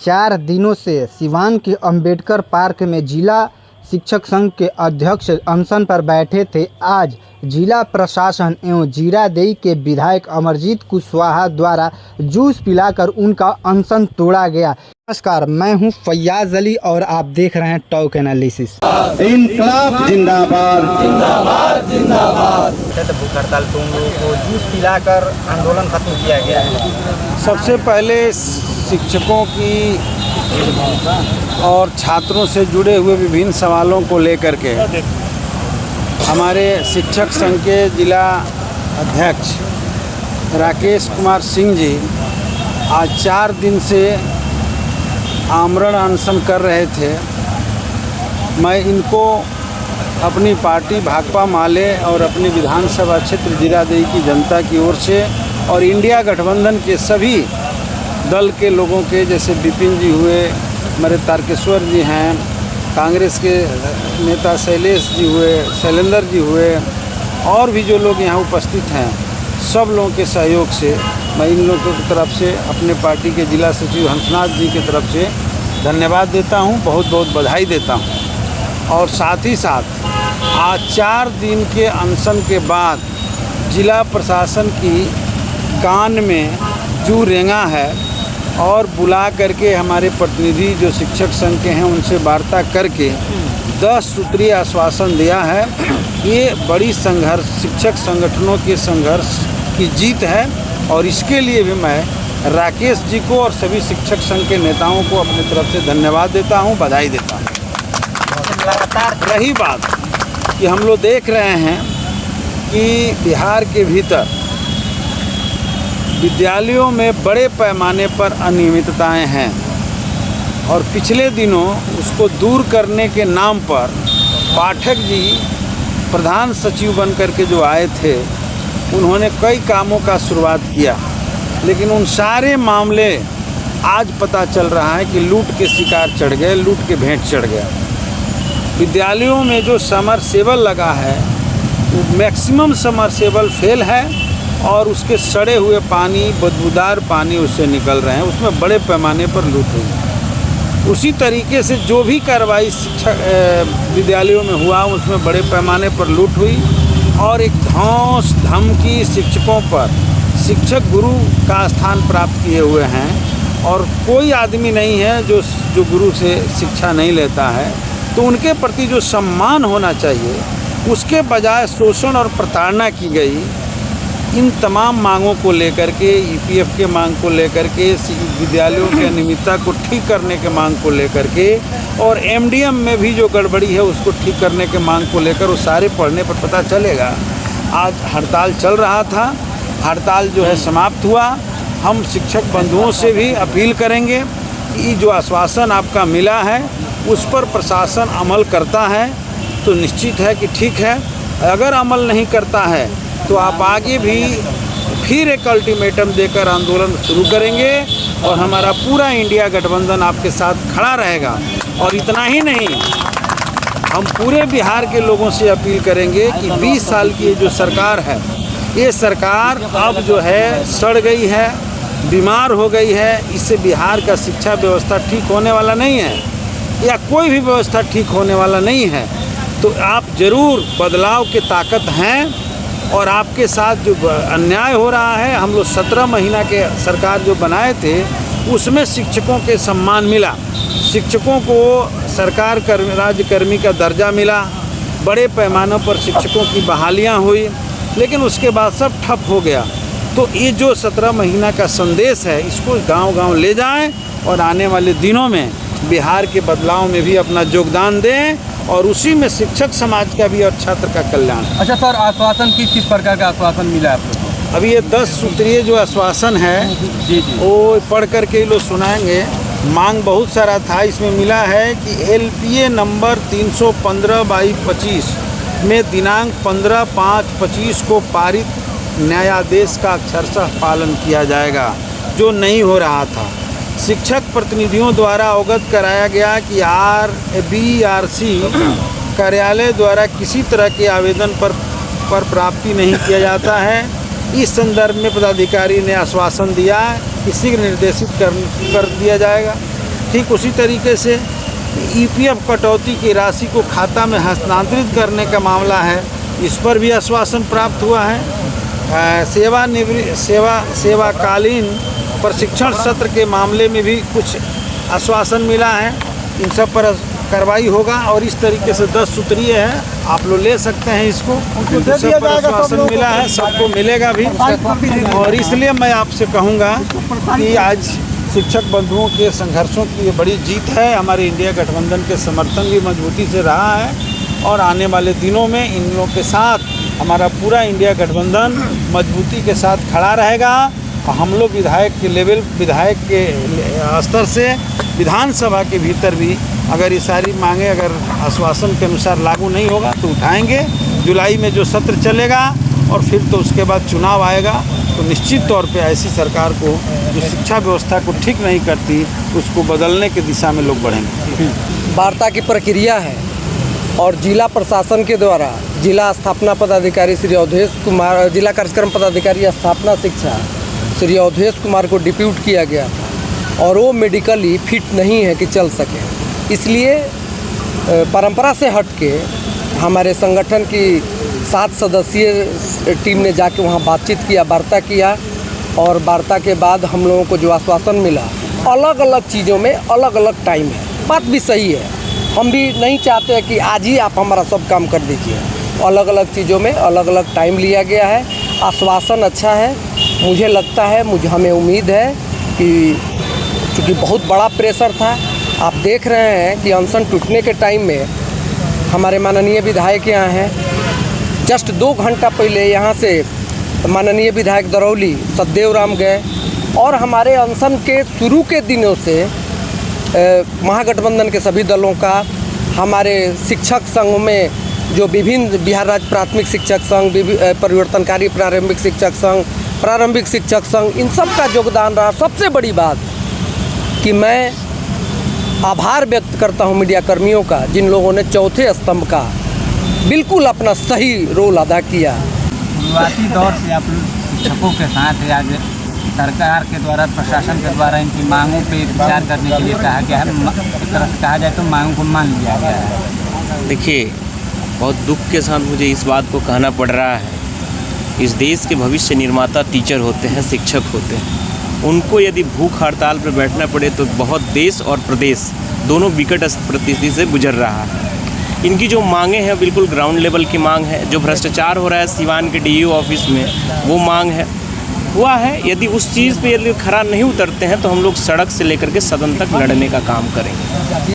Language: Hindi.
4 दिनों से सिवान के अंबेडकर पार्क में जिला शिक्षक संघ के अध्यक्ष अनशन पर बैठे थे। आज जिला प्रशासन एवं जीरादेई के विधायक अमरजीत कुशवाहा द्वारा जूस पिलाकर उनका अनशन तोड़ा गया। नमस्कार, मैं हूं फैयाज अली और आप देख रहे हैं टॉक एनालिसिस। इनकलाब जिंदाबाद जिंदाबाद जिंदाबाद। भूख हड़ताल तुम लोगों को जूस पिलाकर आंदोलन खत्म किया गया है। सबसे पहले शिक्षकों की और छात्रों से जुड़े हुए विभिन्न सवालों को लेकर के हमारे शिक्षक संघ के जिला अध्यक्ष राकेश कुमार सिंह जी आज 4 दिन से आमरण अनशन कर रहे थे। मैं इनको अपनी पार्टी भाकपा माले और अपनी विधानसभा क्षेत्र जीरादेई की जनता की ओर से और इंडिया गठबंधन के सभी दल के लोगों के, जैसे विपिन जी हुए, हमारे तारकेश्वर जी हैं, कांग्रेस के नेता शैलेश जी हुए, शैलेंद्र जी हुए, और भी जो लोग यहाँ उपस्थित हैं, सब लोगों के सहयोग से मैं इन लोगों की तरफ से अपने पार्टी के जिला सचिव हंसनाथ जी की तरफ से धन्यवाद देता हूँ, बहुत बहुत बधाई देता हूँ। और साथ ही साथ आज 4 दिन के अनशन के बाद जिला प्रशासन की कान में जू रेंगा है और बुला करके हमारे प्रतिनिधि जो शिक्षक संघ के हैं उनसे वार्ता करके 10 सूत्रीय आश्वासन दिया है। ये बड़ी संघर्ष शिक्षक संगठनों के संघर्ष की जीत है और इसके लिए भी मैं राकेश जी को और सभी शिक्षक संघ के नेताओं को अपनी तरफ से धन्यवाद देता हूँ, बधाई देता हूँ। लगातार रही बात कि हम लोग देख रहे हैं कि बिहार के भीतर विद्यालयों में बड़े पैमाने पर अनियमितताएं हैं और पिछले दिनों उसको दूर करने के नाम पर पाठक जी प्रधान सचिव बनकर के जो आए थे उन्होंने कई कामों का शुरुआत किया, लेकिन उन सारे मामले आज पता चल रहा है कि लूट के शिकार चढ़ गए, लूट के भेंट चढ़ गया। विद्यालयों में जो समरसेबल लगा है वो मैक्सिमम समरसेबल फेल है और उसके सड़े हुए पानी, बदबूदार पानी उससे निकल रहे हैं, उसमें बड़े पैमाने पर लूट हुई। उसी तरीके से जो भी कार्रवाई शिक्षक विद्यालयों में हुआ उसमें बड़े पैमाने पर लूट हुई और एक धौंस धमकी शिक्षकों पर, शिक्षक गुरु का स्थान प्राप्त किए हुए हैं और कोई आदमी नहीं है जो गुरु से शिक्षा नहीं लेता है, तो उनके प्रति जो सम्मान होना चाहिए उसके बजाय शोषण और प्रताड़ना की गई। इन तमाम मांगों को लेकर के, ईपीएफ के मांग को लेकर के, विद्यालयों की अनियमितता को ठीक करने के मांग को लेकर के और एमडीएम में भी जो गड़बड़ी है उसको ठीक करने के मांग को लेकर, वो सारे पढ़ने पर पता चलेगा। आज हड़ताल चल रहा था, हड़ताल जो है समाप्त हुआ। हम शिक्षक बंधुओं से भी अपील करेंगे कि जो आश्वासन आपका मिला है उस पर प्रशासन अमल करता है तो निश्चित है कि ठीक है, अगर अमल नहीं करता है तो आप आगे भी फिर एक अल्टीमेटम देकर आंदोलन शुरू करेंगे और हमारा पूरा इंडिया गठबंधन आपके साथ खड़ा रहेगा। और इतना ही नहीं, हम पूरे बिहार के लोगों से अपील करेंगे कि 20 साल की जो सरकार है, ये सरकार अब जो है सड़ गई है, बीमार हो गई है। इससे बिहार का शिक्षा व्यवस्था ठीक होने वाला नहीं है या कोई भी व्यवस्था ठीक होने वाला नहीं है। तो आप ज़रूर बदलाव के ताकत हैं और आपके साथ जो अन्याय हो रहा है, हम लोग 17 महीना के सरकार जो बनाए थे उसमें शिक्षकों के सम्मान मिला, शिक्षकों को सरकार राज्यकर्मी का दर्जा मिला, बड़े पैमानों पर शिक्षकों की बहालियां हुई, लेकिन उसके बाद सब ठप हो गया। तो ये जो 17 महीना का संदेश है इसको गांव-गांव ले जाएं और आने वाले दिनों में बिहार के बदलाव में भी अपना योगदान दें और उसी में शिक्षक समाज का भी और छात्र का कल्याण। अच्छा सर, आश्वासन किस प्रकार का आश्वासन मिला है आपको? अभी ये 10 सूत्रीय जो आश्वासन है जी वो पढ़ करके लोग सुनाएंगे। मांग बहुत सारा था, इसमें मिला है कि LPA नंबर 315/25 में दिनांक 15/5/25 को पारित न्यायादेश का अक्षरशः पालन किया जाएगा, जो नहीं हो रहा था। शिक्षक प्रतिनिधियों द्वारा अवगत कराया गया कि BRC कार्यालय द्वारा किसी तरह के आवेदन पर प्राप्ति नहीं किया जाता है। इस संदर्भ में पदाधिकारी ने आश्वासन दिया कि शीघ्र निर्देशित कर दिया जाएगा। ठीक उसी तरीके से ईपीएफ कटौती की राशि को खाता में हस्तांतरित करने का मामला है, इस पर भी आश्वासन प्राप्त हुआ है। सेवाकालीन प्रशिक्षण सत्र के मामले में भी कुछ आश्वासन मिला है, इन सब पर कार्रवाई होगा। और इस तरीके से 10 सूत्रीय है, आप लोग ले सकते हैं इसको, सब पर आश्वासन मिला है, सबको मिलेगा भी। और इसलिए मैं आपसे कहूँगा कि आज शिक्षक बंधुओं के संघर्षों की ये बड़ी जीत है। हमारे इंडिया गठबंधन के समर्थन भी मजबूती से रहा है और आने वाले दिनों में इन लोगों के साथ हमारा पूरा इंडिया गठबंधन मजबूती के साथ खड़ा रहेगा। हम लोग विधायक के स्तर से विधानसभा के भीतर भी अगर ये सारी मांगें अगर आश्वासन के अनुसार लागू नहीं होगा तो उठाएंगे। जुलाई में जो सत्र चलेगा और फिर तो उसके बाद चुनाव आएगा, तो निश्चित तौर पे ऐसी सरकार को जो शिक्षा व्यवस्था को ठीक नहीं करती उसको बदलने की दिशा में लोग बढ़ेंगे। वार्ता की प्रक्रिया है और जिला प्रशासन के द्वारा जिला स्थापना पदाधिकारी श्री अवधेश कुमार, जिला कार्यक्रम पदाधिकारी स्थापना शिक्षा श्री अवधेश कुमार को डिप्यूट किया गया था और वो मेडिकली फिट नहीं है कि चल सके। इसलिए परंपरा से हट के हमारे संगठन की 7 सदस्यीय टीम ने जाके वहाँ बातचीत किया, वार्ता किया और वार्ता के बाद हम लोगों को जो आश्वासन मिला, अलग अलग चीज़ों में अलग अलग टाइम है। बात भी सही है, हम भी नहीं चाहते कि आज ही आप हमारा सब काम कर दीजिए। अलग अलग चीज़ों में अलग अलग टाइम लिया गया है। आश्वासन अच्छा है, मुझे लगता है, हमें उम्मीद है कि चूँकि बहुत बड़ा प्रेशर था, आप देख रहे हैं कि अनशन टूटने के टाइम में हमारे माननीय विधायक यहाँ हैं। जस्ट 2 घंटा पहले यहाँ से माननीय विधायक दरौली सतदेव राम गए और हमारे अनशन के शुरू के दिनों से महागठबंधन के सभी दलों का, हमारे शिक्षक संघ में जो विभिन्न बिहार राज्य प्राथमिक शिक्षक संघ, परिवर्तनकारी प्रारंभिक शिक्षक संघ, प्रारंभिक शिक्षक संघ, इन सब का योगदान रहा। सबसे बड़ी बात कि मैं आभार व्यक्त करता हूं मीडिया कर्मियों का, जिन लोगों ने चौथे स्तंभ का बिल्कुल अपना सही रोल अदा किया। शुरुआती दौर से आप शिक्षकों के साथ आज सरकार के द्वारा, प्रशासन के द्वारा इनकी मांगों पे विचार करने के लिए कहा गया है। एक तरह से कहा जाए तो मांगों को मान लिया गया है। देखिए, बहुत दुख के साथ मुझे इस बात को कहना पड़ रहा है, इस देश के भविष्य निर्माता टीचर होते हैं, शिक्षक होते हैं। उनको यदि भूख हड़ताल पर बैठना पड़े तो बहुत देश और प्रदेश दोनों विकट परिस्थिति से गुजर रहा है। इनकी जो मांगे हैं बिल्कुल ग्राउंड लेवल की मांग है। जो भ्रष्टाचार हो रहा है सिवान के डीईओ ऑफिस में, वो मांग है हुआ है। यदि उस चीज़ पे यदि खरा नहीं उतरते हैं तो हम लोग सड़क से लेकर के सदन तक लड़ने का काम करेंगे।